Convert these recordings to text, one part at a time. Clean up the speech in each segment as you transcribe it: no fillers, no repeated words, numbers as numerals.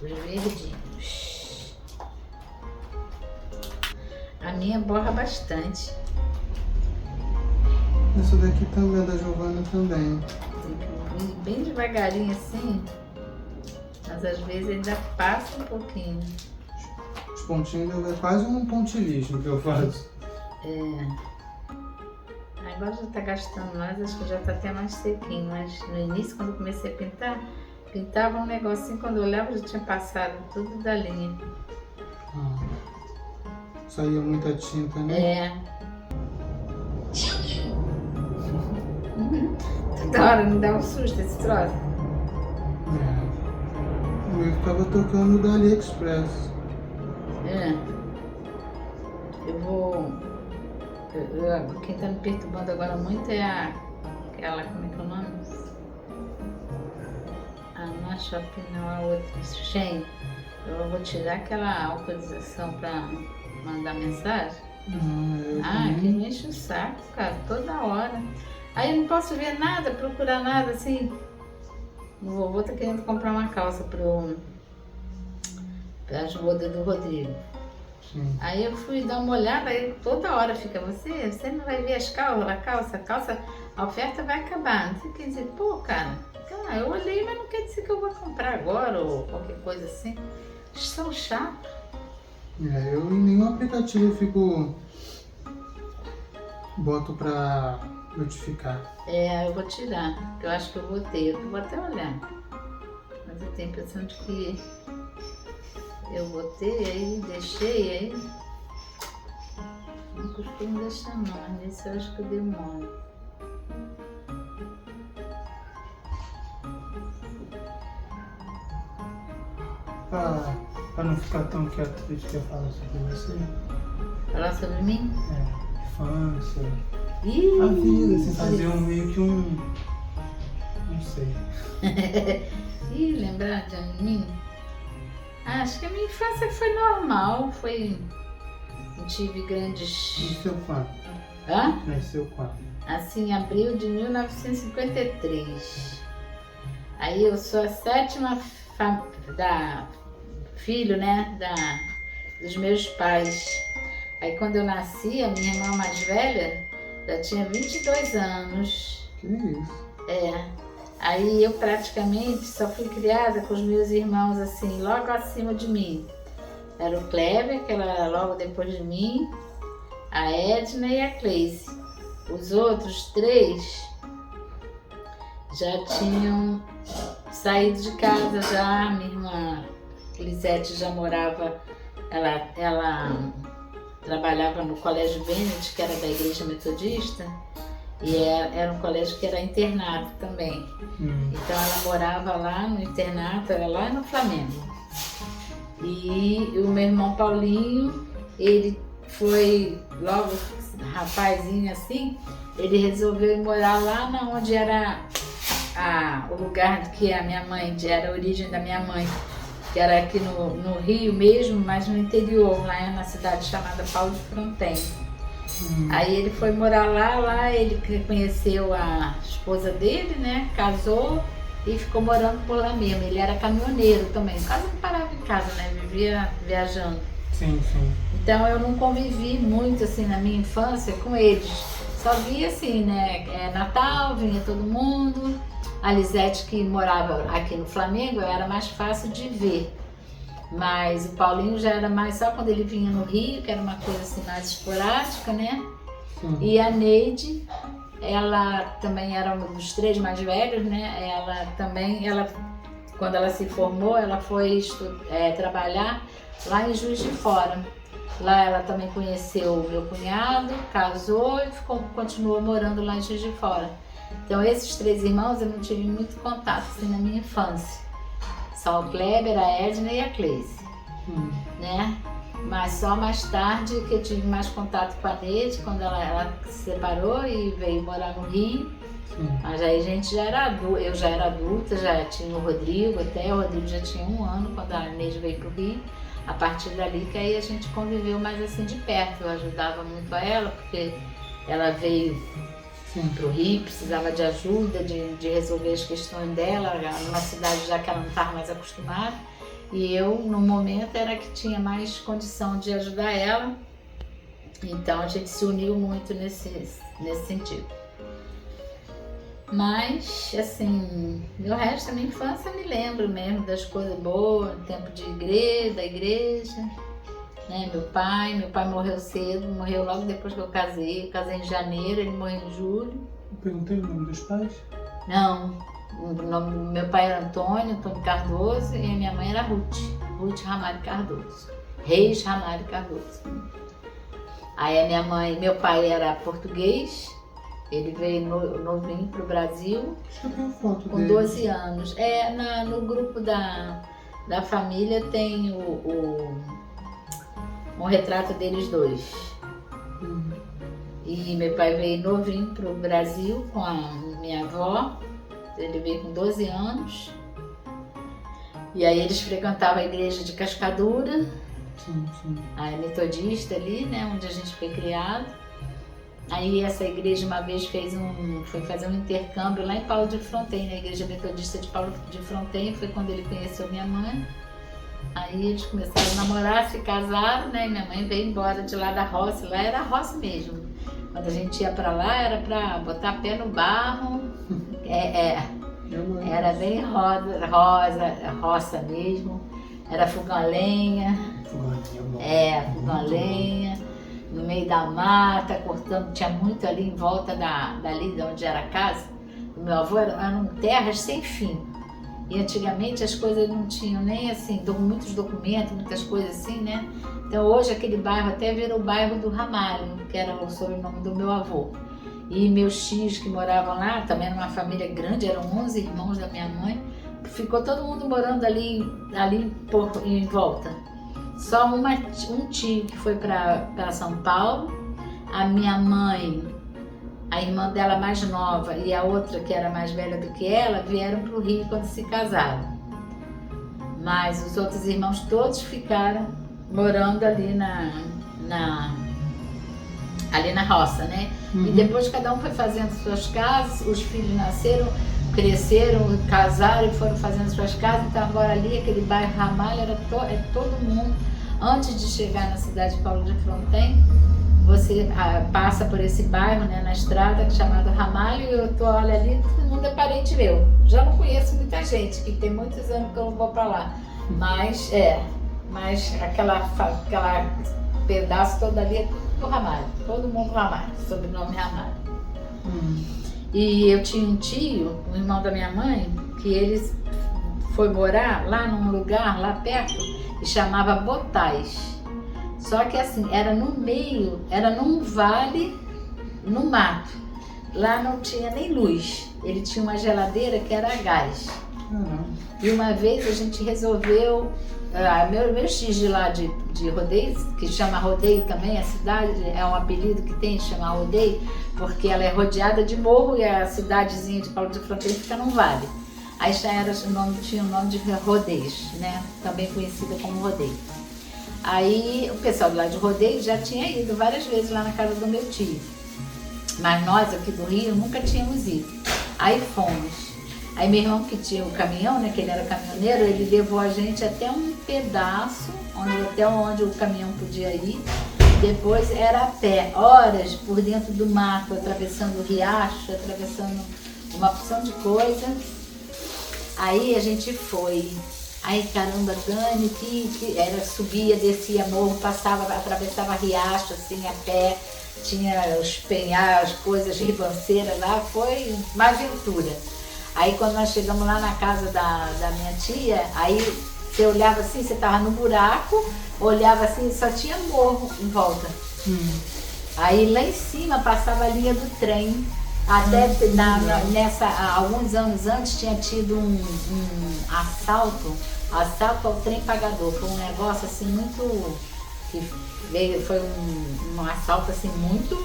Os verdinhos. A minha borra bastante. Essa daqui também é da Giovana também. Tem que ir bem devagarinho assim. Mas às vezes ainda passa um pouquinho. Os pontinhos é quase um pontilhismo que eu faço. Agora já tá gastando mais, acho que já tá até mais sequinho. Mas no início, quando eu comecei a pintar, pintava um negocinho, quando eu olhava já tinha passado tudo da linha. Saía muita tinta, né? Toda hora me dá um susto esse troço. O meu ficava tocando da AliExpress. Quem tá me perturbando agora muito é aquela, como é que é o nome? Não é Shopee, não, a outra, Shein. Eu vou tirar aquela autorização pra mandar mensagem. Que me enche o saco, cara, toda hora. Aí eu não posso ver nada, procurar nada, assim. O vovô tá querendo comprar uma calça pra bodas do Rodrigo. Sim. Aí eu fui dar uma olhada, aí toda hora fica, você não vai ver a calça, a oferta vai acabar. Não sei o que dizer, pô, cara, eu olhei, mas não quer dizer que eu vou comprar agora ou qualquer coisa assim. Eles são chatos. Eu em nenhum aplicativo eu boto pra notificar. Eu vou tirar, porque eu acho que eu botei, eu vou até olhar. Mas eu tenho a impressão de que eu botei, aí deixei, aí não costumo deixar não, mas nesse eu acho que eu demoro. Pra não ficar tão quieto, deixa eu falar sobre você. Falar sobre mim? Infância. Ih, A vida, assim, fazer meio que não sei. Ih, lembrar de mim? Acho que a minha infância foi normal, não tive grandes... Nasceu quando? Nasceu quando? Assim, em abril de 1953. Aí eu sou a sétima filho, né, dos meus pais. Aí quando eu nasci, a minha irmã mais velha já tinha 22 anos. Que isso? Aí eu praticamente só fui criada com os meus irmãos assim, logo acima de mim. Era o Kleber, que ela era logo depois de mim, a Edna e a Cleice. Os outros três já tinham saído de casa já. Minha irmã Lisete já morava, ela trabalhava no Colégio Bennett, que era da Igreja Metodista, e era um colégio que era internato também. Então ela morava lá no internato, era lá no Flamengo. E o meu irmão Paulinho, ele foi logo rapazinho assim, ele resolveu ir morar lá onde era o lugar que a minha mãe, era a origem da minha mãe, que era aqui no Rio mesmo, mas no interior, lá na cidade chamada Paulo de Fronten. Aí ele foi morar lá ele conheceu a esposa dele, né, casou e ficou morando por lá mesmo. Ele era caminhoneiro também, quase não parava em casa, né, vivia viajando. Sim. Então eu não convivi muito assim na minha infância com eles. Só via assim, né, Natal, vinha todo mundo. A Lisete, que morava aqui no Flamengo, era mais fácil de ver. Mas o Paulinho já era mais só quando ele vinha no Rio, que era uma coisa assim mais esporádica, né? Sim. E a Neide, ela também era um dos três mais velhos, né? Ela também, quando ela se formou, ela foi trabalhar lá em Juiz de Fora. Lá ela também conheceu o meu cunhado, casou e continuou morando lá em Juiz de Fora. Então esses três irmãos eu não tive muito contato assim na minha infância. Só o Kleber, a Edna e a Cleice, né? Mas só mais tarde que eu tive mais contato com a Neide, quando ela se separou e veio morar no Rio. Mas aí a gente já era adulta, eu já era adulta, já tinha o Rodrigo, até o Rodrigo já tinha 1 ano quando a Neide veio pro Rio. A partir dali que aí a gente conviveu mais assim de perto, eu ajudava muito a ela, porque ela veio pro Rio, precisava de ajuda, de resolver as questões dela, numa cidade já que ela não estava mais acostumada. E eu, no momento, era que tinha mais condição de ajudar ela. Então a gente se uniu muito nesse sentido. Mas, assim, o resto da minha infância me lembro mesmo das coisas boas, tempo de igreja, da igreja, né? Meu pai morreu cedo, morreu logo depois que eu casei. Eu casei em janeiro, ele morreu em julho. Eu perguntei o nome dos pais? Não, o nome do meu pai era Antônio Cardoso, e a minha mãe era Ruth Ramalho Cardoso, Reis Ramalho Cardoso. Aí meu pai era português, ele veio novinho pro Brasil, com 12 anos. No grupo da família tem um retrato deles dois. E meu pai veio novinho pro Brasil com a minha avó, ele veio com 12 anos. E aí eles frequentavam a igreja de Cascadura, a metodista ali, né, onde a gente foi criado. Aí essa igreja uma vez foi fazer um intercâmbio lá em Paulo de Fronten, na igreja metodista de Paulo de Fronten, foi quando ele conheceu minha mãe. Aí eles começaram a namorar, se casaram, né, e minha mãe veio embora de lá da roça, lá era roça mesmo. Quando a gente ia pra lá era pra botar pé no barro, era bem roça mesmo, era fogão a lenha, fogão a lenha, no meio da mata, cortando, tinha muito ali em volta dali de onde era a casa do meu avô, eram terras sem fim. E antigamente as coisas não tinham nem assim, muitos documentos, muitas coisas assim, né? Então hoje aquele bairro até virou o bairro do Ramalho, que era o sobrenome do meu avô. E meus tios que moravam lá, também era uma família grande, eram 11 irmãos da minha mãe, ficou todo mundo morando ali em volta. Só um tio que foi para São Paulo, a minha mãe, a irmã dela mais nova e a outra que era mais velha do que ela, vieram para o Rio quando se casaram. Mas os outros irmãos todos ficaram morando ali ali na roça, né? E depois cada um foi fazendo suas casas, os filhos nasceram, cresceram, casaram e foram fazendo suas casas. Então agora ali, aquele bairro Ramalho, todo mundo. Antes de chegar na cidade de Paulo de Fronten, você passa por esse bairro, né, na estrada, chamado Ramalho, e olha ali, todo mundo é parente meu. Já não conheço muita gente, que tem muitos anos que eu não vou pra lá. Mas aquela pedaço todo ali é tudo do Ramalho, todo mundo Ramalho, sobrenome Ramalho. E eu tinha um tio, um irmão da minha mãe, que ele foi morar lá num lugar, lá perto, e chamava Botais. Só que assim, era no meio, era num vale, no mato. Lá não tinha nem luz. Ele tinha uma geladeira que era a gás. E uma vez a gente resolveu, meus tios de lá de Rodeio, que chama Rodeio também, a cidade, é um apelido que tem, chama Rodeio, porque ela é rodeada de morro e a cidadezinha de Paulo de Fronten fica num vale. Aí já tinha o nome de Rodeios, né? Também conhecida como Rodeio. Aí o pessoal de lá de Rodeio já tinha ido várias vezes lá na casa do meu tio. Mas nós aqui do Rio nunca tínhamos ido. Aí fomos. Aí meu irmão que tinha o caminhão, né, que ele era caminhoneiro, ele levou a gente até um pedaço, até onde o caminhão podia ir. Depois era a pé, horas por dentro do mato, atravessando o riacho, atravessando uma porção de coisa. Aí a gente foi. Aí caramba, Dani, que era, subia, descia morro, passava, atravessava riacho assim a pé, tinha os penhais, as coisas, ribanceiras lá, foi uma aventura. Aí quando nós chegamos lá na casa da minha tia, aí você olhava assim, você tava no buraco, olhava assim, só tinha morro em volta. Aí lá em cima passava a linha do trem. Até alguns anos antes tinha tido um assalto ao trem pagador. Foi um negócio assim muito, que veio, foi um assalto assim muito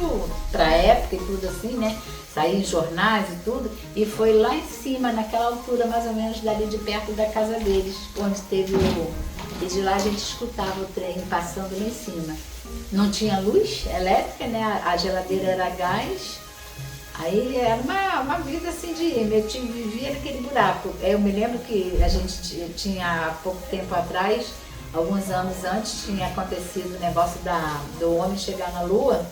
pra época e tudo assim, né? Saiu em jornais e tudo, e foi lá em cima, naquela altura mais ou menos dali de perto da casa deles, onde teve e de lá a gente escutava o trem passando lá em cima. Não tinha luz elétrica, né? A geladeira era gás. Aí era uma vida assim de... Meu tio vivia naquele buraco. Eu me lembro que a gente tinha, há pouco tempo atrás, alguns anos antes, tinha acontecido o negócio do homem chegar na Lua.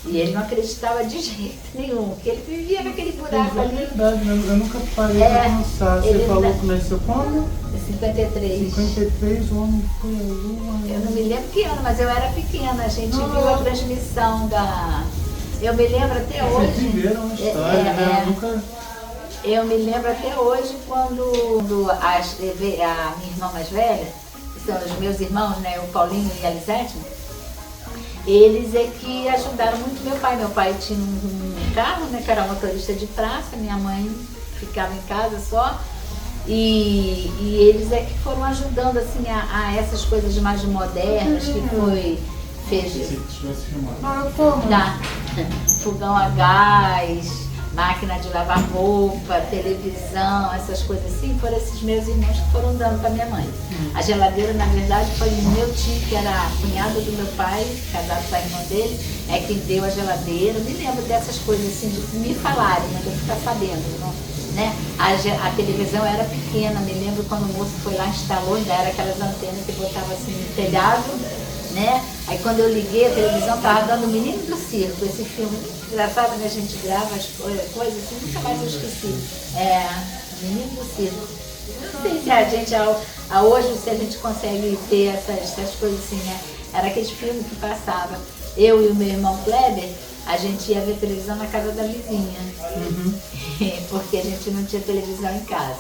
E ele não acreditava de jeito nenhum, porque ele vivia naquele buraco ali. É verdade, eu nunca parei pra pensar. Você falou que nasceu quando? Em 53. 53, o homem foi à Lua. Eu não me lembro que ano, mas eu era pequena. A gente viu a transmissão da... Eu me lembro até hoje... Vocês viveram uma história, né? Eu nunca... Eu me lembro até hoje quando a minha irmã mais velha, que são os meus irmãos, né, o Paulinho e a Lisete, eles é que ajudaram muito meu pai. Meu pai tinha um carro, né, que era motorista de praça, minha mãe ficava em casa só. E eles é que foram ajudando assim, a essas coisas mais modernas, que foi fogão a gás, máquina de lavar roupa, televisão, essas coisas assim, foram esses meus irmãos que foram dando para minha mãe. A geladeira, na verdade, foi o meu tio, que era cunhado do meu pai, casado com a irmã dele, é quem deu a geladeira. Eu me lembro dessas coisas assim, de me falarem, mas eu ficar sabendo, não, né? A televisão era pequena, me lembro quando o moço foi lá, instalou, ainda era aquelas antenas que botava assim no telhado, né? Aí quando eu liguei a televisão, estava dando o Menino do Circo, esse filme engraçado, né? A gente grava as coisas assim, nunca mais eu esqueci. Menino do Circo. Não sei se a gente, hoje, se a gente consegue ter essas coisas assim, né? Era aquele filme que passava. Eu e o meu irmão Kleber, a gente ia ver televisão na casa da vizinha, porque a gente não tinha televisão em casa.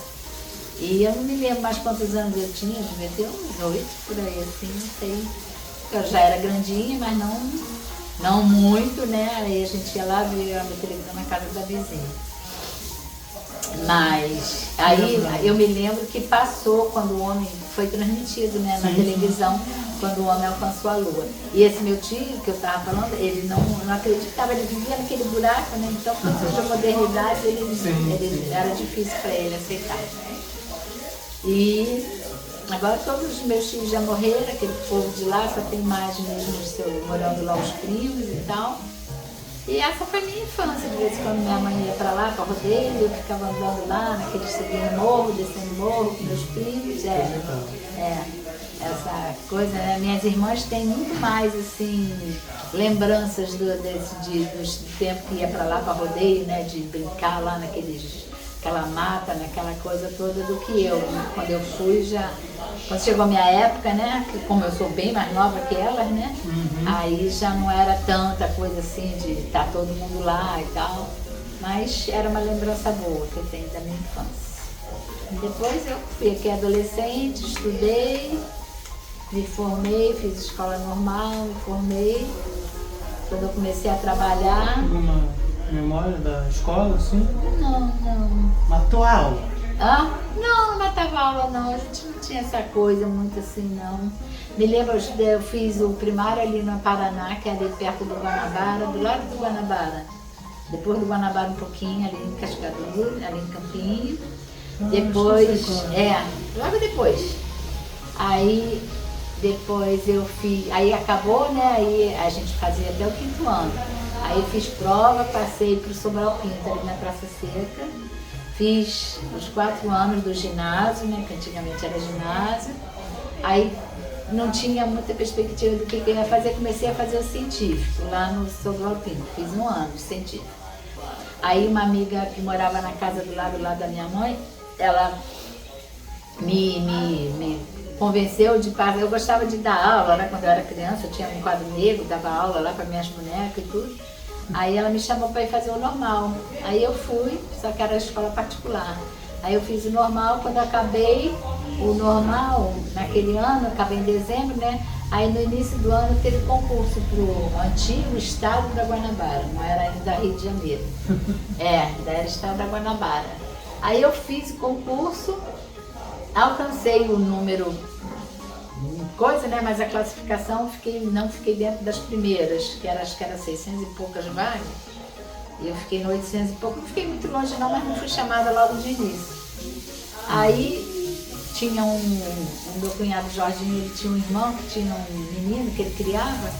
E eu não me lembro mais quantos anos eu tinha, devia ter uns 8 por aí, assim, não sei. Eu já era grandinha, mas não muito, né? Aí a gente ia lá ver a televisão na casa da vizinha. Mas aí eu me lembro que passou quando o homem foi transmitido, né, na televisão, quando o homem alcançou a Lua. E esse meu tio, que eu estava falando, ele não acreditava, ele vivia naquele buraco, né? Então, com toda a modernidade, ele era difícil para ele aceitar. E agora todos os meus filhos já morreram, aquele povo de lá, só tem mais mesmo morando lá os primos e tal. E essa foi a minha infância, de vez em quando minha mãe ia para lá, para rodeio, eu ficava andando lá, naquele subindo morro, descendo morro com meus primos. Essa coisa, né? Minhas irmãs têm muito mais, assim, lembranças do tempo que ia para lá, para rodeio, né? De brincar lá aquela mata, naquela coisa toda, do que eu. Quando eu fui quando chegou a minha época, né, que como eu sou bem mais nova que elas, né, aí já não era tanta coisa assim de estar todo mundo lá e tal, mas era uma lembrança boa que eu tenho da minha infância. Depois eu fui aqui adolescente, estudei, me formei, fiz escola normal, me formei. Quando eu comecei a trabalhar... Alguma memória da escola, assim? Não. Matou a aula? Não matava aula não, a gente não tinha essa coisa muito assim não. Me lembro, eu fiz o primário ali no Paraná, que é ali perto do Guanabara, do lado do Guanabara. Depois do Guanabara um pouquinho, ali em Cascadura, ali em Campinho. Depois, logo depois. Aí depois eu fiz, aí acabou, né, aí a gente fazia até o 5º ano. Aí fiz prova, passei para o Sobral Pinto, ali na Praça Seca. Fiz os 4 anos do ginásio, né, que antigamente era ginásio. Aí não tinha muita perspectiva do que eu ia fazer, comecei a fazer o científico, lá no Sobral Pinto. Fiz 1 ano de científico. Aí uma amiga que morava na casa do lado da minha mãe, ela me convenceu de passar. Eu gostava de dar aula, né? Quando eu era criança, eu tinha um quadro negro, dava aula lá para minhas bonecas e tudo. Aí ela me chamou para ir fazer o normal. Aí eu fui, só que era escola particular. Aí eu fiz o normal, quando eu acabei o normal, naquele ano, acabei em dezembro, né? Aí no início do ano teve concurso para o antigo estado da Guanabara, não era ainda Rio de Janeiro. Ainda era estado da Guanabara. Aí eu fiz o concurso, alcancei o número, coisa, né? Mas a classificação não fiquei dentro das primeiras, acho que era 600 e poucas vagas. E eu fiquei no 800 e pouco, não fiquei muito longe não, mas não fui chamada logo de início. Aí tinha meu cunhado Jorginho, ele tinha um irmão que tinha um menino que ele criava,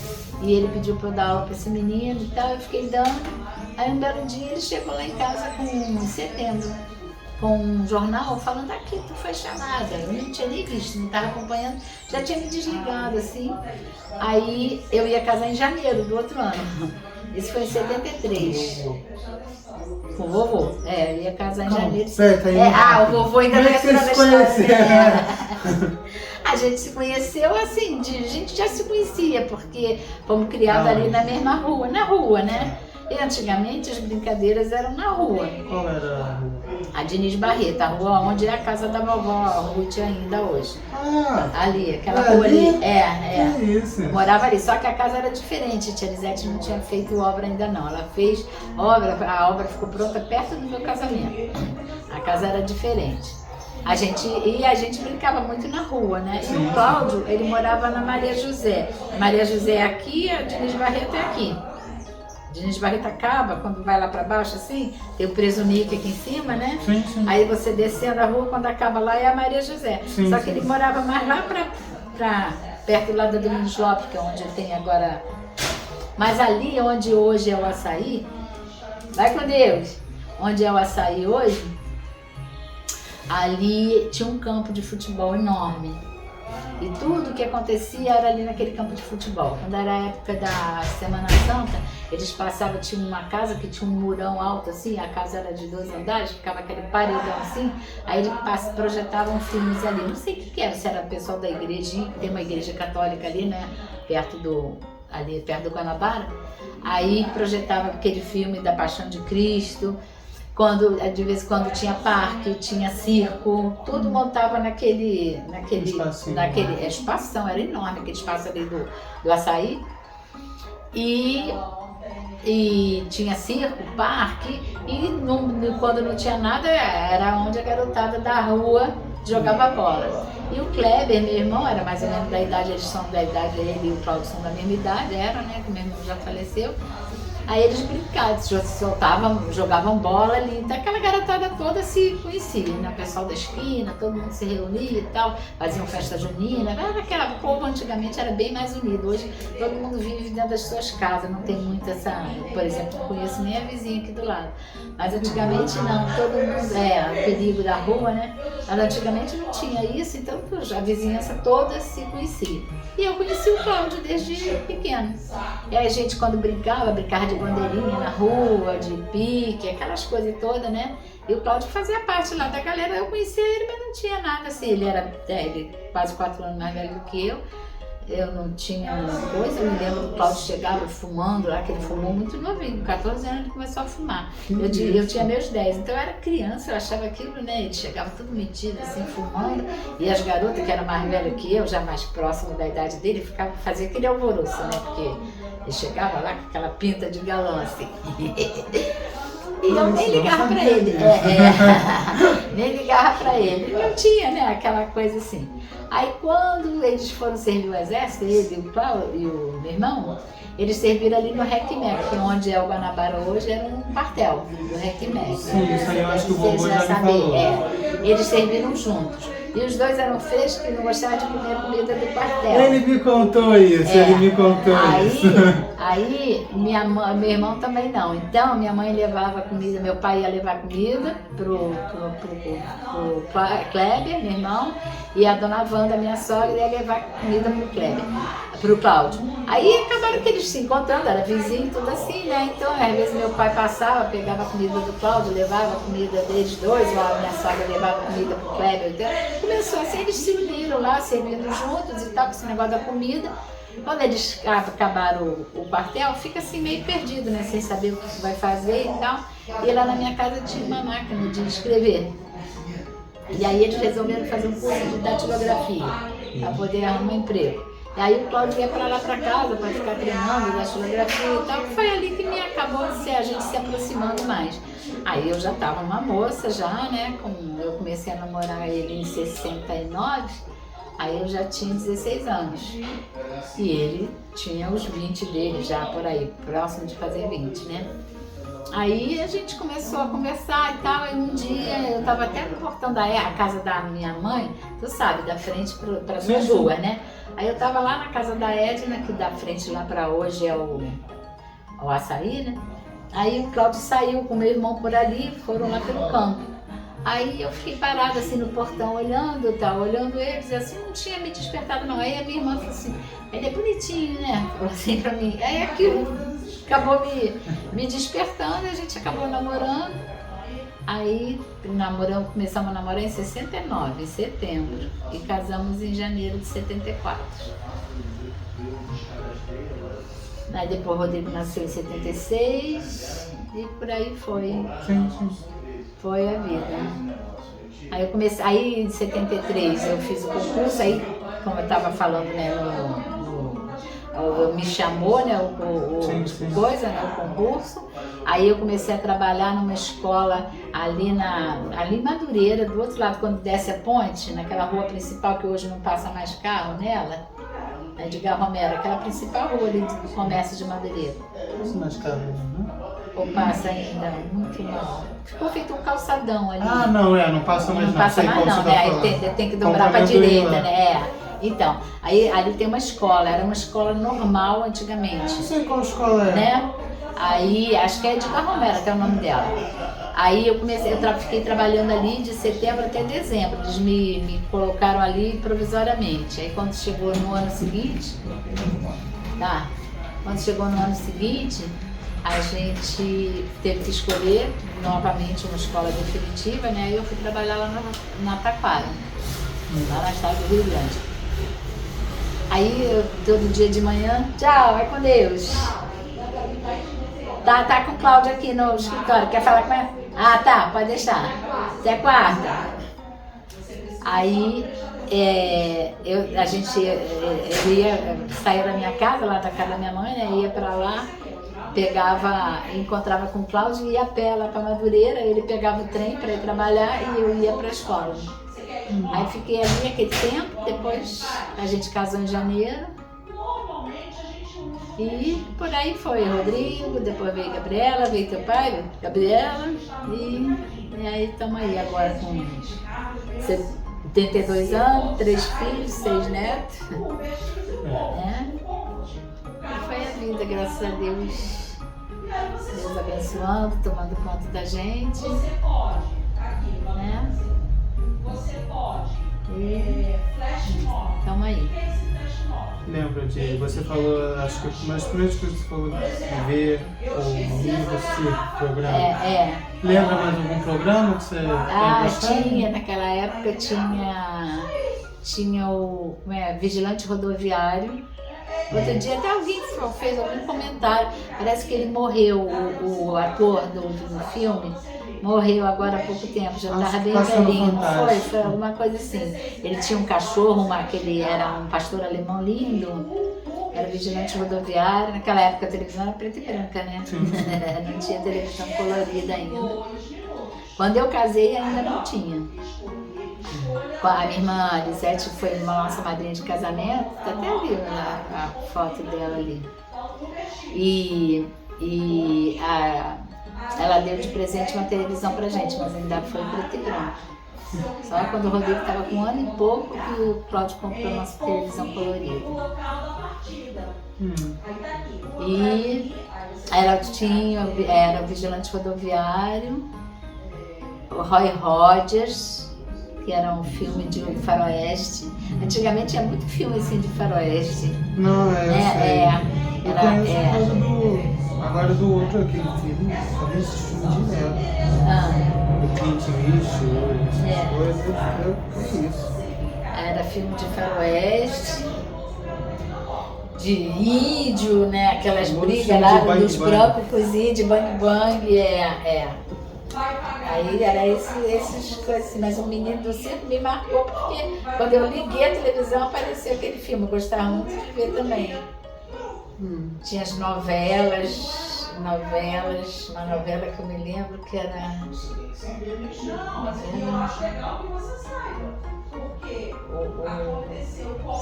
e ele pediu para eu dar aula para esse menino e tal, eu fiquei dando. Aí um belo dia ele chegou lá em casa em setembro, com um jornal falando: aqui, tu foi chamada. Eu não tinha nem visto, não estava acompanhando, já tinha me desligado assim. Aí eu ia casar em janeiro do outro ano. Isso foi em 73. Com o vovô. Eu ia casar em janeiro. O vovô ainda não entrou na história. A gente se conheceu assim, a gente já se conhecia, porque fomos criados ali na mesma rua, né? E antigamente as brincadeiras eram na rua. Qual era a rua? A Diniz Barreto, a rua onde é a casa da vovó, a Ruth ainda hoje. Ali, aquela rua ali. Que isso? Eu morava ali, só que a casa era diferente. A tia Lisete não tinha feito obra ainda não. Ela fez obra, a obra ficou pronta perto do meu casamento. A casa era diferente. A gente brincava muito na rua, né? E o Cláudio, ele morava na Maria José. Maria José é aqui, a Diniz Barreto é aqui. Diniz Barreto acaba, quando vai lá pra baixo assim, tem o Presunique aqui em cima, né? Sim. Aí você descendo a rua, quando acaba lá é a Maria José. Só que ele morava mais lá pra perto lá da Domingos Lopes, que é onde tem agora. Mas ali onde hoje é o Açaí, vai com Deus, onde é o Açaí hoje, ali tinha um campo de futebol enorme. E tudo que acontecia era ali naquele campo de futebol. Quando era a época da Semana Santa, eles passavam, tinha uma casa que tinha um murão alto assim, a casa era de 2 andares, ficava aquele paredão assim, aí eles projetavam filmes ali. Não sei o que era, se era o pessoal da igrejinha, que tem uma igreja católica ali, né, perto do Guanabara. Aí projetava aquele filme da Paixão de Cristo. De vez em quando tinha parque, tinha circo, tudo montava naquele espação, era enorme aquele espaço ali do Açaí. E tinha circo, parque, e quando não tinha nada, era onde a garotada da rua jogava bola. E o Kleber, meu irmão, era mais ou menos da idade, eles são da idade, ele e o Cláudio são da mesma idade, né, que meu irmão já faleceu. Aí eles brincavam, soltavam, jogavam bola ali, então aquela garotada toda se conhecia, né? O pessoal da esquina, todo mundo se reunia e tal, faziam festa junina, aquela povo antigamente era bem mais unido, hoje todo mundo vive dentro das suas casas, não tem muito essa, por exemplo, não conheço nem a vizinha aqui do lado, mas antigamente não, todo mundo, o perigo da rua, né? Mas antigamente não tinha isso, então a vizinhança toda se conhecia. E eu conheci o Cláudio desde pequeno. E aí a gente quando brincava de bandeirinha na rua, de pique, aquelas coisas todas, né? E o Cláudio fazia parte lá da galera. Eu conhecia ele, mas não tinha nada assim. Ele era quase 4 anos mais velho do que eu. Eu não tinha coisa. Eu me lembro do Cláudio chegava fumando lá, que ele fumou muito novinho. Com 14 anos ele começou a fumar. Eu tinha meus 10, então eu era criança, eu achava aquilo, né? Ele chegava tudo metido, assim, fumando. E as garotas, que eram mais velhas que eu, já mais próximo da idade dele, fazia aquele alvoroço, né? Porque ele chegava lá com aquela pinta de galã, assim. E eu nem ligava pra ele. Nem ligava pra ele. Não tinha, né? Aquela coisa assim. Aí quando eles foram servir o exército, ele e o Cláudio e o meu irmão, eles serviram ali no RECMEC, que onde é o Guanabara hoje era um quartel do RECMEC. Sim, isso aí eu acho que o vovô já me falou. Eles serviram juntos. E os dois eram frescos e não gostavam de comer a comida do quartel. Ele me contou isso, Aí meu irmão também não. Então minha mãe levava comida, meu pai ia levar comida pro Kleber, meu irmão, e a dona Wanda, minha sogra, ia levar comida pro Cláudio. Aí acabaram que eles se encontrando, era vizinho, tudo assim, né? Então às vezes meu pai passava, pegava a comida do Cláudio, levava a comida deles dois, ou a minha sogra levava comida pro Kleber. Então, começou assim, eles se uniram lá, servindo juntos e tal, com esse negócio da comida. Quando eles acabaram o quartel, fica assim meio perdido, né? Sem saber o que vai fazer e tal. E lá na minha casa tinha uma máquina de escrever. E aí eles resolveram fazer um curso de datilografia, para poder arrumar um emprego. E aí o Cláudio ia para lá para casa, para ficar treinando datilografia e tal. Foi ali que me acabou a gente se aproximando mais. Aí eu já estava uma moça já, né? Eu comecei a namorar ele em 69. Aí eu já tinha 16 anos e ele tinha os 20 dele já por aí, próximo de fazer 20, né? Aí a gente começou a conversar e tal, e um dia eu tava até no portão a casa da minha mãe, tu sabe, da frente para as duas ruas, né? Aí eu tava lá na casa da Edna, que da frente lá para hoje é o Açaí, né? Aí o Cláudio saiu com meu irmão por ali, foram lá pelo campo. Aí eu fiquei parada assim no portão olhando, tal, olhando eles, assim, não tinha me despertado não. Aí a minha irmã falou assim, ele é bonitinho, né? Falou assim pra mim. Aí aquilo acabou me despertando e a gente acabou namorando. Aí começamos a namorar em 69, em setembro, e casamos em janeiro de 74. Aí depois o Rodrigo nasceu em 76 e por aí foi. Foi a vida. Aí eu comecei, aí em 73 eu fiz o concurso, aí como eu estava falando, né, me chamou, né, o concurso. Aí eu comecei a trabalhar numa escola ali em Madureira, do outro lado, quando desce a ponte, naquela rua principal que hoje não passa mais carro nela, Edgar Romero, aquela principal rua ali do comércio de Madureira. Passa mais carro, né? Ou passa ainda, muito mal. Ficou feito um calçadão ali. Ah, não passa mais não. Não passa mais não, né? Aí tem que dobrar para a direita, né? Então, aí ali tem uma escola, era uma escola normal antigamente. Não sei qual escola é. Né? Aí, acho que é Edgar Romero, até o nome dela. Aí eu fiquei trabalhando ali de setembro até dezembro. Eles me colocaram ali provisoriamente. Aí quando chegou no ano seguinte, a gente teve que escolher novamente uma escola definitiva, né? Aí eu fui trabalhar lá na Taquara, lá na estado do Rio Grande. Aí todo dia de manhã, tchau, vai com Deus. Tá com o Cláudio aqui no escritório, quer falar com ela? Ah, tá, pode deixar. Até quarta. Aí a gente ia sair da minha casa, lá da casa da minha mãe, né? Ia pra lá, encontrava com o Cláudio e ia a pé lá pra Madureira. Ele pegava o trem pra ir trabalhar e eu ia pra escola. Aí fiquei ali aquele tempo, depois a gente casou em janeiro. E por aí foi, Rodrigo, depois veio Gabriela, veio teu pai, Gabriela, e aí estamos aí agora com 72 anos, 3 filhos, 6 netos. E foi a vida, graças a Deus. Deus abençoando, tomando conta da gente. Né? E estamos aí. Lembra você falou, acho que uma das primeiras coisas que você falou, ver ou ouvir esse programa. Lembra mais algum programa que você tinha, naquela época tinha o Vigilante Rodoviário. Outro dia até alguém fez algum comentário, parece que ele morreu, o ator do filme. Morreu agora há pouco tempo, já estava bem velhinho, não foi? Foi alguma coisa assim. Ele tinha um cachorro, que ele era um pastor alemão lindo, era vigilante rodoviário. Naquela época a televisão era preta e branca, né? Não tinha televisão colorida ainda. Quando eu casei ainda não tinha. A minha irmã Lisete foi uma nossa madrinha de casamento, tá até ali a foto dela ali. Ela deu de presente uma televisão pra gente, mas ainda foi preto e branco. Só quando o Rodrigo estava com 1 ano e pouco que o Cláudio comprou a nossa televisão colorida. E era o Vigilante Rodoviário, o Roy Rogers, que era um filme de faroeste. Antigamente tinha muito filme assim de faroeste. Não, sei. Eu conheço agora do outro aquele filme, talvez esse filme direto. Do Clint Eastwood, essas coisas, isso. Era filme de faroeste, de índio, né? Aquelas brigas lá dos brancos com os índios, bang bang, Aí era essas coisas assim, mas o Menino do Circo me marcou porque quando eu liguei a televisão apareceu aquele filme, eu gostava muito de ver também. Tinha as novelas, uma novela que eu me lembro que era...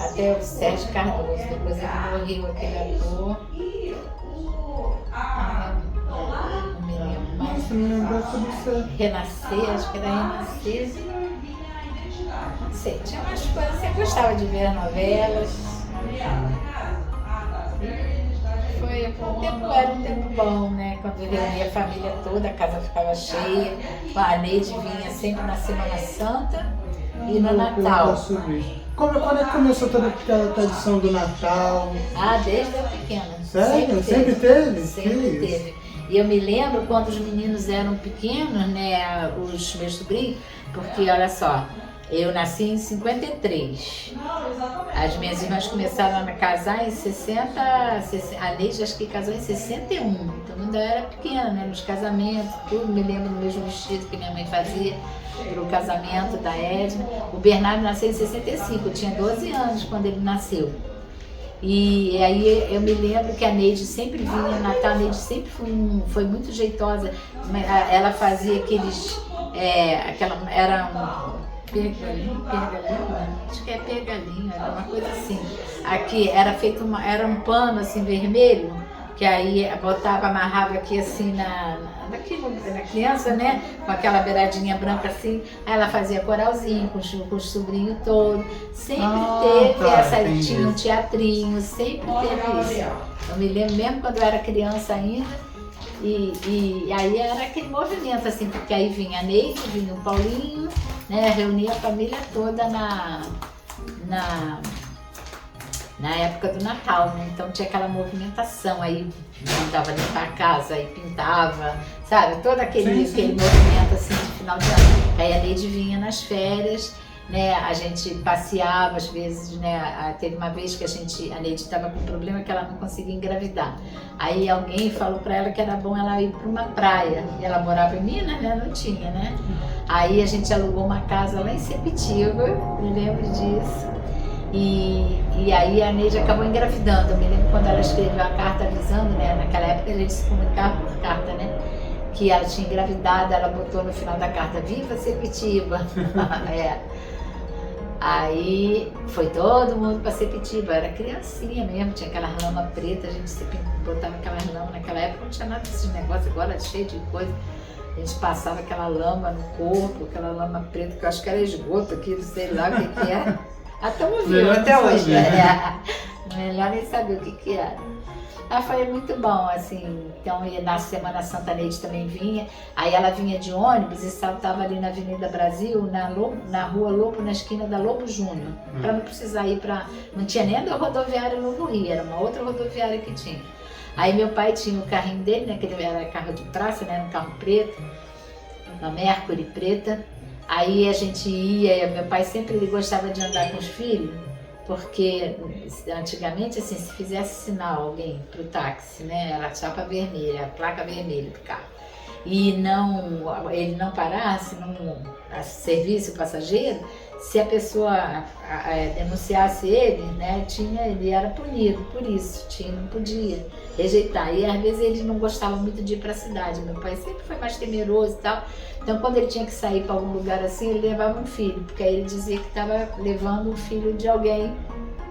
Até o Sérgio Cardoso, depois ele morreu, aquele ator. Não me lembro. se não lembrar tudo certo. Renascer, acho que era Renascer. Não sei, tinha umas coisas, você gostava de ver novelas. Era um tempo bom, né? Quando eu reunia a família toda, a casa ficava cheia. A Neide vinha sempre na Semana Santa e no Natal. Quando é que começou toda aquela tradição do Natal? Ah, desde eu pequena. Sério? Sempre teve? Sempre teve. E eu me lembro quando os meninos eram pequenos, né? Os meus sobrinhos, porque olha só, eu nasci em 53. As minhas irmãs começaram a casar em 60. A Neide acho que casou em 61. Então eu ainda era pequena, né? Nos casamentos, tudo. Me lembro do mesmo vestido que minha mãe fazia para o casamento da Edna. O Bernardo nasceu em 65. Eu tinha 12 anos quando ele nasceu. E aí eu me lembro que a Neide sempre vinha no Natal. A Neide sempre foi muito jeitosa. Ela fazia aqueles. Era um pergalinho, acho que é pergalinho, era uma coisa assim. Aqui era feito era um pano assim vermelho, que aí botava, amarrava aqui assim na criança, né? Com aquela beiradinha branca assim, aí ela fazia coralzinho com os sobrinhos todos. Sempre teve tinha um teatrinho, sempre teve isso. Eu me lembro mesmo quando eu era criança ainda. E aí era aquele movimento assim, porque aí vinha a Neide, vinha o Paulinho, né, reunia a família toda na época do Natal, né? Então tinha aquela movimentação, aí mandava limpar a casa, aí pintava, sabe? Todo aquele movimento assim de final de ano. Aí a Neide vinha nas férias, né? A gente passeava às vezes, né? Teve uma vez que a Neide estava com um problema que ela não conseguia engravidar. Aí alguém falou para ela que era bom ela ir para uma praia. E ela morava em Minas, né? Não tinha, né? Aí a gente alugou uma casa lá em Sepitiba, me lembro disso. E aí a Neide acabou engravidando. Eu me lembro quando ela escreveu a carta avisando, né? Naquela época a gente se comunicava por carta, né? Que ela tinha engravidado, ela botou no final da carta, viva Sepitiba! Aí foi todo mundo para Sepitiba, era criancinha mesmo, tinha aquela lama preta, a gente sempre botava aquelas lamas, naquela época não tinha nada desses negócios, agora é cheio de coisa. A gente passava aquela lama no corpo, aquela lama preta, que eu acho que era esgoto aqui, não sei lá o que era. Até viu até hoje. Melhor nem saber o que era. Mas foi muito bom, assim. Então, na Semana Santa a Neide também vinha. Aí ela vinha de ônibus e saltava ali na Avenida Brasil, na Rua Lobo, na esquina da Lobo Júnior. Para não precisar ir para... Não tinha nem a rodoviária no Rio, era uma outra rodoviária que tinha. Aí meu pai tinha o carrinho dele, né? Que ele era carro de praça, né? Um carro preto, uma Mercury preta. Aí a gente ia, meu pai sempre ele gostava de andar com os filhos. Porque antigamente, assim, se fizesse sinal alguém pro táxi, né, era a chapa vermelha, a placa vermelha do carro, e ele não parasse, não servisse o passageiro, se a pessoa denunciasse ele, né, ele era punido por isso, não podia rejeitar. E às vezes ele não gostava muito de ir para a cidade, meu pai sempre foi mais temeroso e tal. Então quando ele tinha que sair para algum lugar assim, ele levava um filho, porque aí ele dizia que estava levando o filho de alguém,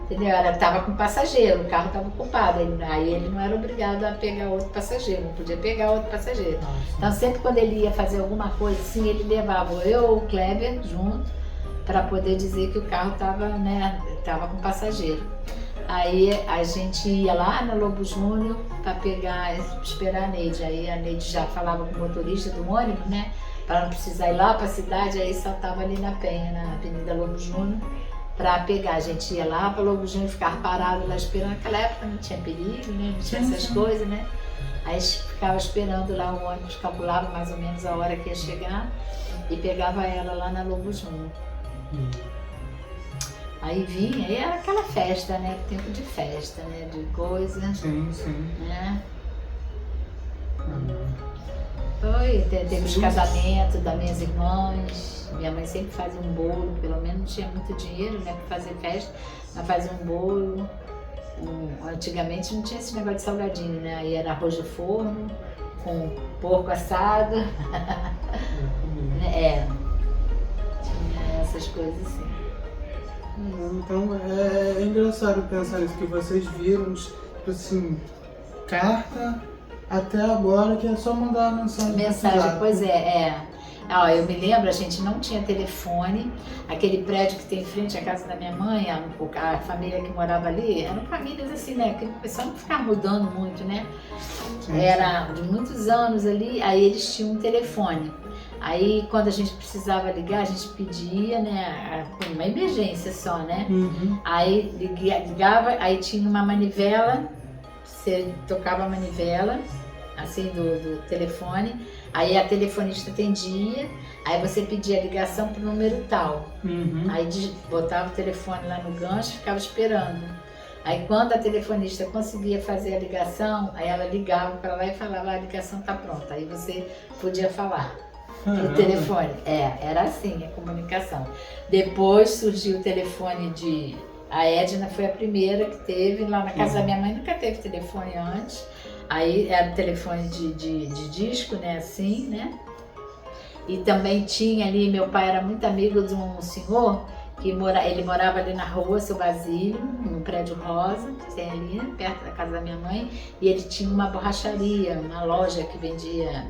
entendeu? Estava com passageiro, o carro estava ocupado, aí ele não era obrigado a pegar outro passageiro, não podia pegar outro passageiro. Então sempre quando ele ia fazer alguma coisa assim, ele levava eu ou o Kleber junto, para poder dizer que o carro estava, né, com passageiro. Aí a gente ia lá na Lobo Júnior para esperar a Neide. Aí a Neide já falava com o motorista do ônibus, né, para não precisar ir lá para a cidade, aí saltava ali na Penha, na Avenida Lobo Júnior, para pegar. A gente ia lá para Lobo Júnior, ficar parado lá esperando. Naquela época não tinha perigo, né, não tinha essas coisas, né. Aí ficava esperando lá, o ônibus calculava mais ou menos a hora que ia chegar e pegava ela lá na Lobo Júnior. Aí vinha, e era aquela festa, né? Tempo de festa, né? De coisa. Sim. Né? Foi, teve os casamentos das minhas irmãs. Minha mãe sempre fazia um bolo, pelo menos não tinha muito dinheiro, né, para fazer festa, mas fazia um bolo. Antigamente não tinha esse negócio de salgadinho, né? Aí era arroz de forno, com porco assado. Tinha essas coisas assim. Então é engraçado pensar isso, que vocês viram, tipo assim, carta até agora que é só mandar uma mensagem. Mensagem, pois é. Ó, eu me lembro, a gente não tinha telefone, aquele prédio que tem em frente à casa da minha mãe, a família que morava ali, eram famílias assim, né, que o pessoal não ficava mudando muito, né, era de muitos anos ali, aí eles tinham um telefone. Aí quando a gente precisava ligar, a gente pedia, né, uma emergência só, né, aí ligava, aí tinha uma manivela, você tocava a manivela, assim, do telefone, aí a telefonista atendia, aí você pedia a ligação pro número tal, aí botava o telefone lá no gancho e ficava esperando. Aí quando a telefonista conseguia fazer a ligação, aí ela ligava para lá e falava, a ligação tá pronta, aí você podia falar no telefone. Era assim a comunicação. Depois surgiu o telefone a Edna foi a primeira que teve, lá na casa da minha mãe nunca teve telefone antes. Aí era o telefone de disco, né, assim, né? E também tinha ali, meu pai era muito amigo de um senhor, ele morava ali na rua, Seu Basílio, no prédio rosa, que tem ali, perto da casa da minha mãe, e ele tinha uma borracharia, uma loja que vendia,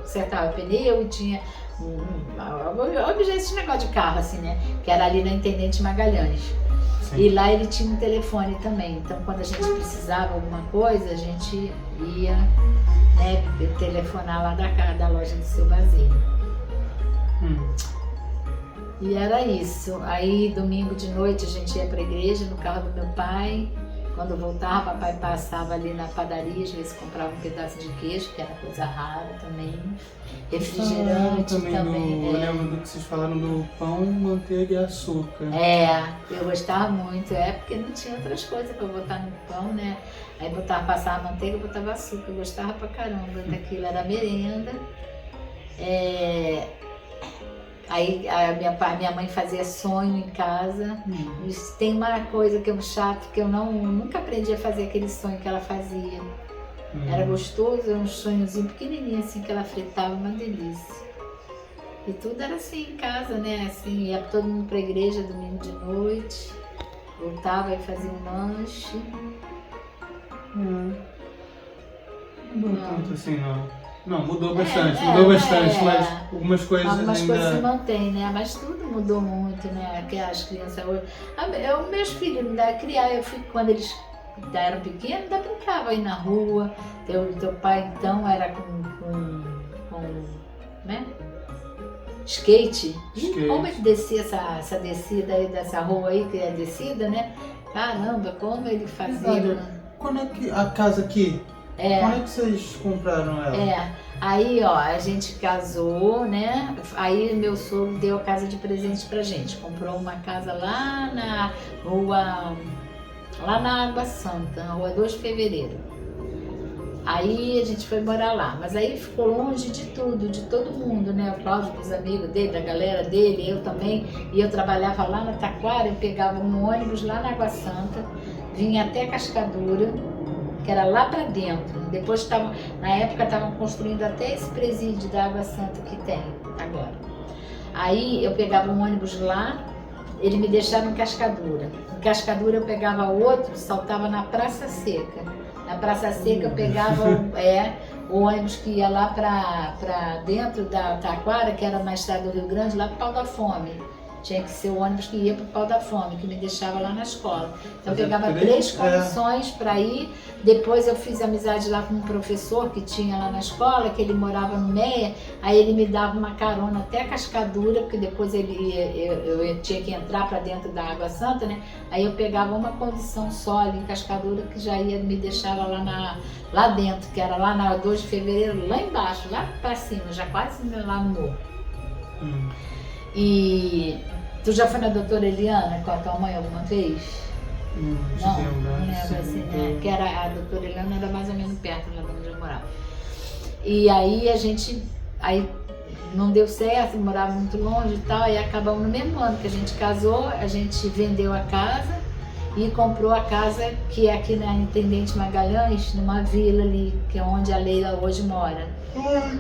consertava pneu e tinha esse negócio de carro, assim, né? Que era ali na Intendente Magalhães. E lá ele tinha um telefone também, então quando a gente precisava alguma coisa, a gente ia, né, telefonar lá da loja do Seu Basílio. E era isso. Aí domingo de noite a gente ia para a igreja no carro do meu pai. Quando voltava, papai passava ali na padaria, às vezes comprava um pedaço de queijo, que era coisa rara também. Refrigerante também. Eu lembro do que vocês falaram do pão, manteiga e açúcar. Eu gostava muito, porque não tinha outras coisas para botar no pão, né? Aí passava manteiga, botava açúcar, eu gostava pra caramba daquilo, era merenda. Aí a minha mãe fazia sonho em casa. Tem uma coisa que é chato, que eu nunca aprendi a fazer aquele sonho que ela fazia. Era gostoso, era um sonhozinho pequenininho assim que ela fritava, uma delícia. E tudo era assim em casa, né? Assim, ia todo mundo pra igreja domingo de noite, voltava e fazia um lanche. Não mudou tanto assim, não. Não, mudou bastante, mas algumas coisas se mantêm, né? Mas tudo mudou muito, né? Que as crianças hoje... Os meus filhos ainda criar, quando eles eram pequenos, ainda brincava aí na rua. Teu pai então era com né? Skate. Como ele descia essa descida aí dessa rua aí, que é descida, né? Caramba, como ele fazia. Quando é que a casa aqui? Quando é que vocês compraram ela? Aí ó, a gente casou, né? Aí meu sogro deu a casa de presente pra gente. Comprou uma casa lá na rua, lá na Água Santa, na rua 2 de Fevereiro. Aí a gente foi morar lá, mas aí ficou longe de tudo, de todo mundo, né? O Cláudio, dos amigos dele, da galera dele, eu também. E eu trabalhava lá na Taquara, eu pegava um ônibus lá na Água Santa, vinha até Cascadura, que era lá para dentro. Depois na época estavam construindo até esse presídio da Água Santa que tem agora. Aí eu pegava um ônibus lá, ele me deixava em Cascadura. Em Cascadura eu pegava outro, saltava na Praça Seca. Na Praça Seca eu pegava o ônibus que ia lá para dentro da Taquara, que era na estrada do Rio Grande, lá para o Pau da Fome. Tinha que ser o ônibus que ia para o Pau da Fome, que me deixava lá na escola. Então eu pegava 3 condições para ir. Depois eu fiz amizade lá com um professor que tinha lá na escola, que ele morava no Meia. Aí ele me dava uma carona até Cascadura, porque depois eu tinha que entrar para dentro da Água Santa, né? Aí eu pegava uma condição só ali em Cascadura, que já ia me deixava lá dentro, que era lá na 2 de Fevereiro, lá embaixo, lá para cima, já quase lá no morro. E tu já foi na doutora Eliana com a tua mãe alguma vez? Não lembro assim, né? Que a doutora Eliana era mais ou menos perto lá de onde eu morava. E aí aí não deu certo, morava muito longe e tal, e acabamos no mesmo ano que a gente casou, a gente vendeu a casa e comprou a casa que é aqui na Intendente Magalhães, numa vila ali, que é onde a Leila hoje mora.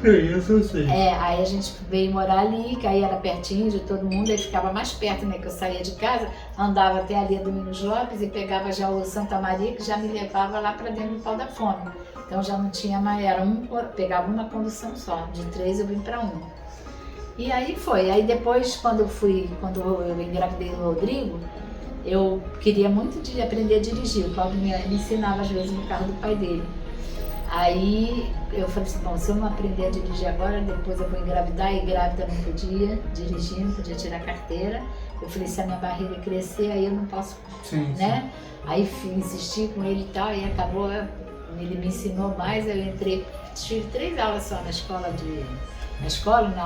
Isso eu sei. Aí a gente veio morar ali, que aí era pertinho de todo mundo, aí ficava mais perto, né? Que eu saía de casa, andava até ali a Domingos Lopes e pegava já o Santa Maria, que já me levava lá para dentro do Pau da Fome. Então já não tinha mais, pegava uma condução só, de 3 eu vim para 1. E aí foi, aí depois quando eu engravidei do Rodrigo, eu queria muito aprender a dirigir, o Cláudio me ensinava às vezes no carro do pai dele. Aí eu falei assim, bom, se eu não aprender a dirigir agora, depois eu vou engravidar, e grávida não podia dirigir, não podia tirar carteira. Eu falei, se a minha barriga crescer, aí eu não posso, né? Aí insisti com ele e tal, e acabou, ele me ensinou mais, eu entrei, tive 3 aulas só na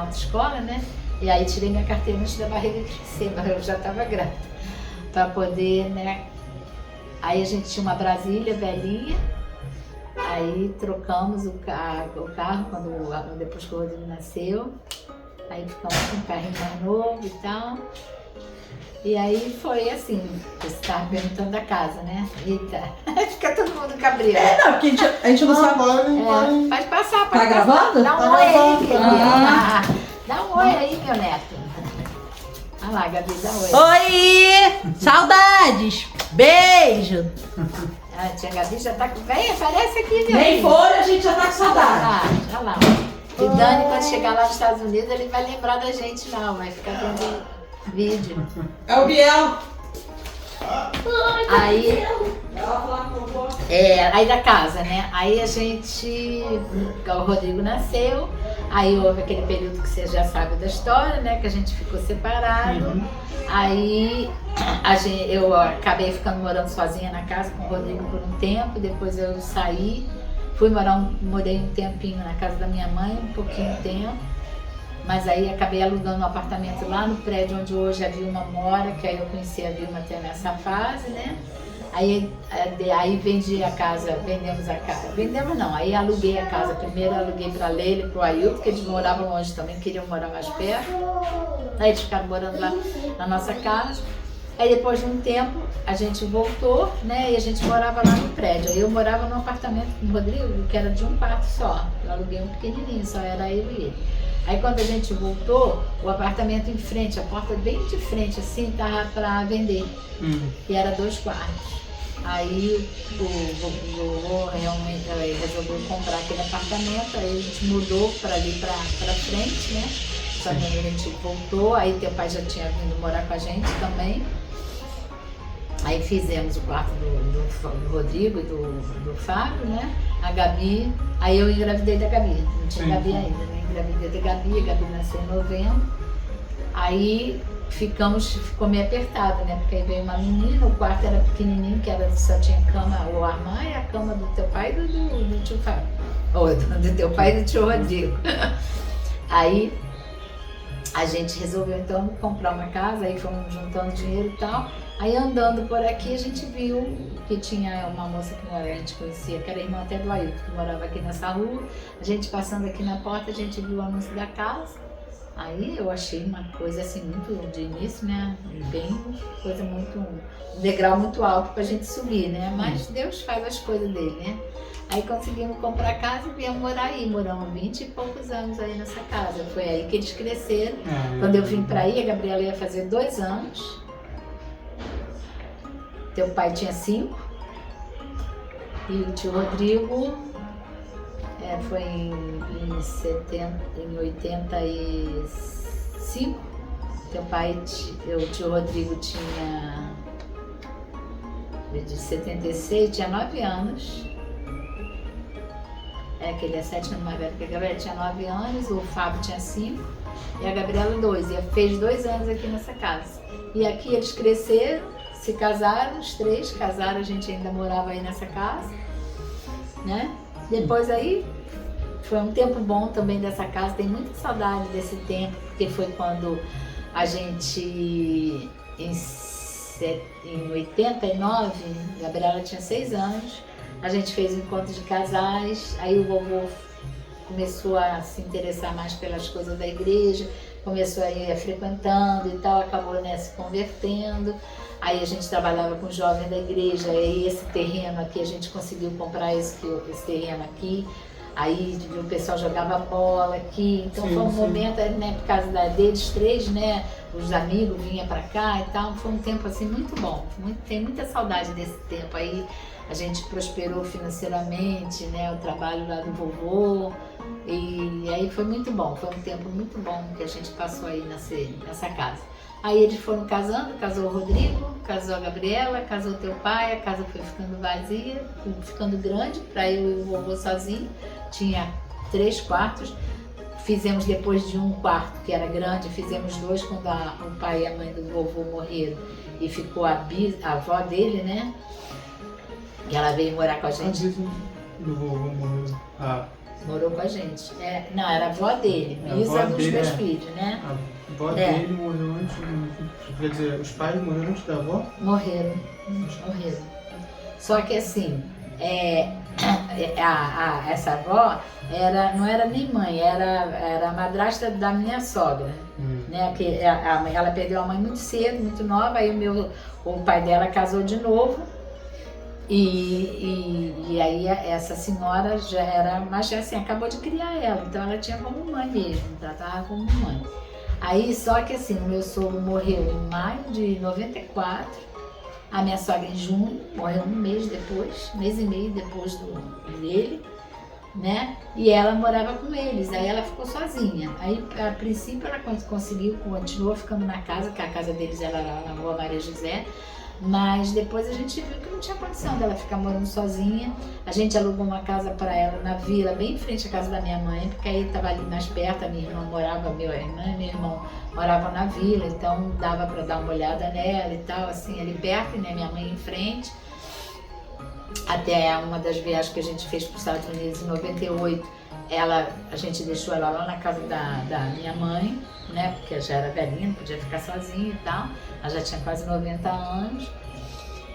autoescola, né? E aí tirei minha carteira antes da barriga crescer, mas eu já estava grávida, para poder, né? Aí a gente tinha uma Brasília velhinha. Aí trocamos o carro depois que o Rodrigo nasceu. Aí ficamos com um carrinho mais novo e tal. E aí foi assim, você estava perguntando da casa, né? Eita, fica todo mundo cabreiro. Não, porque a gente não sabe. Pode passar, Tá gravando? Dá um oi aí, filho. Dá um oi aí, meu neto. Olha lá, Gabi, dá um oi. Oi! Saudades! Beijo! A tia Gabi já tá com... Vem, aparece aqui, meu Nem filho. for, a gente já tá com saudade. Olha lá. E Dani, quando chegar lá nos Estados Unidos, ele vai lembrar da gente, não. Vai ficar vendo vídeo. É o Biel. Aí... aí da casa, né? Aí a gente... O Rodrigo nasceu. Aí houve aquele período que você já sabe da história, né? Que a gente ficou separado. Aí eu acabei morando sozinha na casa com o Rodrigo por um tempo. Depois eu saí, morei um tempinho na casa da minha mãe, um pouquinho de tempo. Mas aí acabei alugando um apartamento lá no prédio onde hoje a Vilma mora, que aí eu conheci a Vilma até nessa fase, né? Aí vendi a casa, vendemos a casa. Vendemos não, aí aluguei a casa. Primeiro aluguei para a Leila e para o Ailton, porque eles moravam longe também, queriam morar mais perto. Aí eles ficaram morando lá na nossa casa. Aí depois de um tempo a gente voltou, né? E a gente morava lá no prédio. Aí eu morava num apartamento com o Rodrigo, que era de um quarto só. Eu aluguei um pequenininho, só era eu e ele. Aí quando a gente voltou, o apartamento em frente, a porta bem de frente assim, tava para vender. E era 2 quartos. Aí o vovô realmente resolveu comprar aquele apartamento, aí a gente mudou para ali para frente, né? Só que a gente voltou, aí teu pai já tinha vindo morar com a gente também. Aí fizemos o quarto do Rodrigo e do Fábio, né? A Gabi, aí eu engravidei da Gabi, não tinha Gabi ainda, né? Engravidei da Gabi, a Gabi nasceu em novembro. Aí ficou meio apertado, né? Porque aí veio uma menina, o quarto era pequenininho, só tinha cama, o armário e a cama do teu pai e do tio Fábio. Ou do teu pai e do tio Rodrigo. Aí a gente resolveu então comprar uma casa, aí fomos juntando dinheiro e tal. Aí andando por aqui a gente viu que tinha uma moça que a gente conhecia, que era irmã até do Ailton, que morava aqui nessa rua. A gente passando aqui na porta, a gente viu o anúncio da casa. Aí eu achei uma coisa assim muito de início, né? Um degrau muito alto pra gente subir, né? Mas Deus faz as coisas dele, né? Aí conseguimos comprar a casa e viemos morar aí. Moramos 20 e poucos anos aí nessa casa. Foi aí que eles cresceram. Quando eu vim pra aí, a Gabriela ia fazer 2 anos. Teu pai tinha 5. E o tio Rodrigo foi em 85. Teu pai, o tio Rodrigo tinha de 76, tinha 9 anos. Que ele é 7 anos mais velho que a Gabriela, tinha 9 anos, o Fábio tinha 5 e a Gabriela 2. E fez 2 anos aqui nessa casa. E aqui eles cresceram, se casaram, os 3 casaram, a gente ainda morava aí nessa casa, né? Depois aí foi um tempo bom também dessa casa, tem muita saudade desse tempo, porque foi quando a gente, em 89, a Gabriela tinha 6 anos, a gente fez um encontro de casais, aí o vovô começou a se interessar mais pelas coisas da igreja, começou a ir frequentando e tal, acabou, né, se convertendo. Aí a gente trabalhava com jovens da igreja, e esse terreno aqui, a gente conseguiu comprar esse terreno aqui. Aí o pessoal jogava bola aqui, então foi um momento, né, por causa deles três, né, os amigos vinham pra cá e tal, foi um tempo assim muito bom, tem muita saudade desse tempo. Aí a gente prosperou financeiramente, né, o trabalho lá do vovô, e aí foi muito bom, foi um tempo muito bom que a gente passou aí nessa casa. Aí eles foram casando, casou o Rodrigo, casou a Gabriela, casou o teu pai, a casa foi ficando vazia, ficando grande para eu e o vovô sozinho. Tinha 3 quartos, fizemos depois de um quarto que era grande, fizemos 2 quando o pai e a mãe do vovô morreram e ficou a avó dele, né? E ela veio morar com a gente. Do vovô morreu. Morou com a gente. Não, era a avó dele, bisa dos meus filhos, né? A avó dele morreu antes, quer dizer, os pais morreram antes da avó? Morreram. Só que assim, essa avó não era nem mãe, era a madrasta da minha sogra, né? Porque ela perdeu a mãe muito cedo, muito nova, aí o pai dela casou de novo. E aí essa senhora já era, mas assim, acabou de criar ela, então ela tinha como mãe mesmo, tratava como mãe. Aí só que assim, o meu sogro morreu em maio de 94, a minha sogra em junho, morreu um mês e meio depois dele, né? E ela morava com eles, aí ela ficou sozinha. Aí a princípio ela continuou ficando na casa, que a casa deles era lá na Rua Maria José. Mas depois a gente viu que não tinha condição dela ficar morando sozinha. A gente alugou uma casa para ela na vila, bem em frente à casa da minha mãe, porque aí estava ali mais perto, a minha irmã morava, minha irmã e meu irmão moravam na vila, então dava para dar uma olhada nela e tal, assim, ali perto, né, minha mãe em frente. Até uma das viagens que a gente fez para os Estados Unidos em 98, a gente deixou ela lá na casa da minha mãe, né, porque ela já era velhinha, não podia ficar sozinha e tal. Ela já tinha quase 90 anos.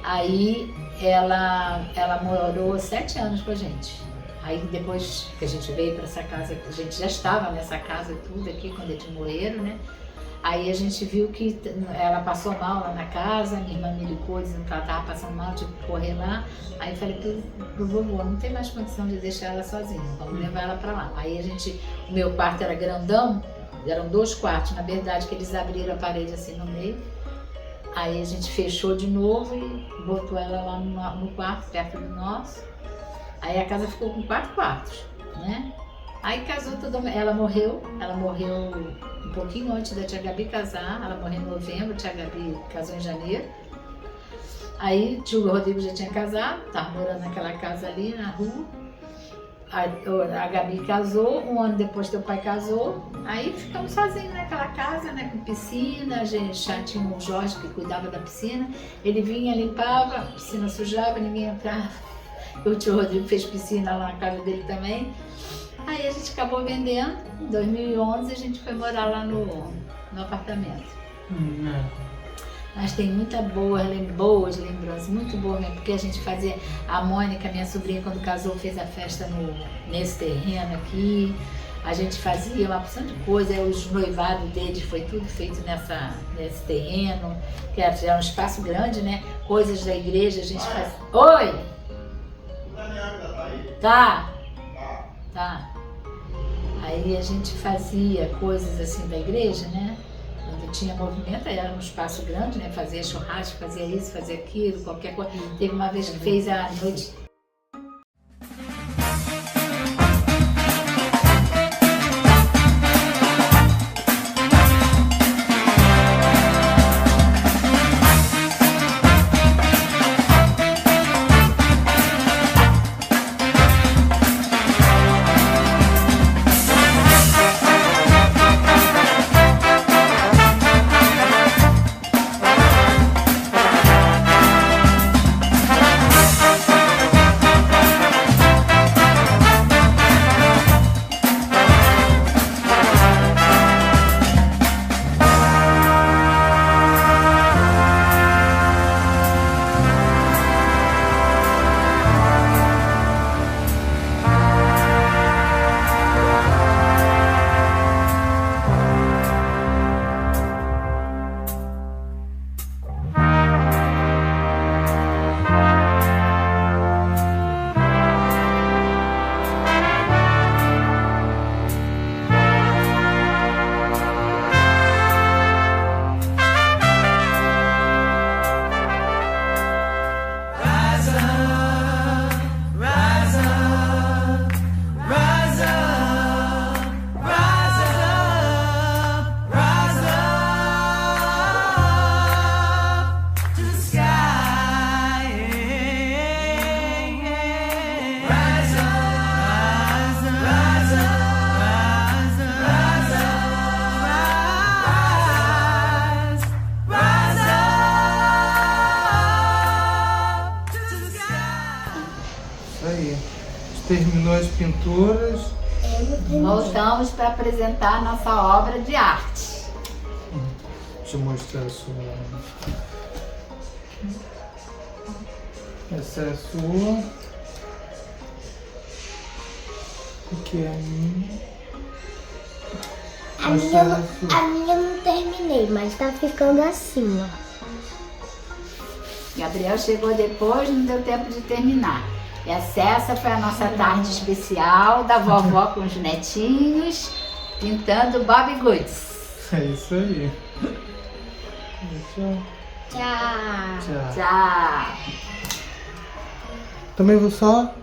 Aí ela morou 7 anos com a gente. Aí depois que a gente veio para essa casa, a gente já estava nessa casa tudo aqui quando eles morreram, né? Aí a gente viu que ela passou mal lá na casa, minha irmã me ligou dizendo que ela estava passando mal, tive que correr lá. Aí eu falei pro vovô, não tem mais condição de deixar ela sozinha, vamos levar ela para lá. Aí o meu quarto era grandão, eram 2 quartos, na verdade, que eles abriram a parede assim no meio. Aí a gente fechou de novo e botou ela lá no quarto, perto do nosso. Aí a casa ficou com 4 quartos, né? Aí casou ela morreu um pouquinho antes da tia Gabi casar, ela morreu em novembro, a tia Gabi casou em janeiro. Aí o tio Rodrigo já tinha casado, estava morando naquela casa ali na rua. A Gabi casou, um ano depois teu pai casou, aí ficamos sozinhos naquela casa, né, com piscina. A gente já tinha o Jorge que cuidava da piscina, ele vinha, limpava, a piscina sujava, ninguém entrava. O tio Rodrigo fez piscina lá na casa dele também. Aí a gente acabou vendendo, em 2011 a gente foi morar lá no apartamento. Mas tem muitas boas lembranças, muito boa mesmo, porque a gente fazia, a Mônica, minha sobrinha, quando casou, fez a festa nesse terreno aqui, a gente fazia uma porção de coisa, os noivados deles foi tudo feito nesse terreno, que era um espaço grande, né, coisas da igreja, a gente fazia. Oi! Tá. Aí a gente fazia coisas assim da igreja, né? Quando tinha movimento, aí era um espaço grande, né? Fazia churrasco, fazia isso, fazia aquilo, qualquer coisa. Teve uma vez que fez a noite Isso aí. Terminou as pinturas. Voltamos para apresentar a nossa obra de arte. Deixa eu mostrar a sua. Essa é a sua. Aqui é a minha. A minha eu não terminei, mas tá ficando assim, ó. Gabriel chegou depois, não deu tempo de terminar. Essa foi a nossa tarde especial da vovó com os netinhos, pintando Bobbie Goods. É isso aí. Tchau. Tchau. Tchau. Tchau! Também vou só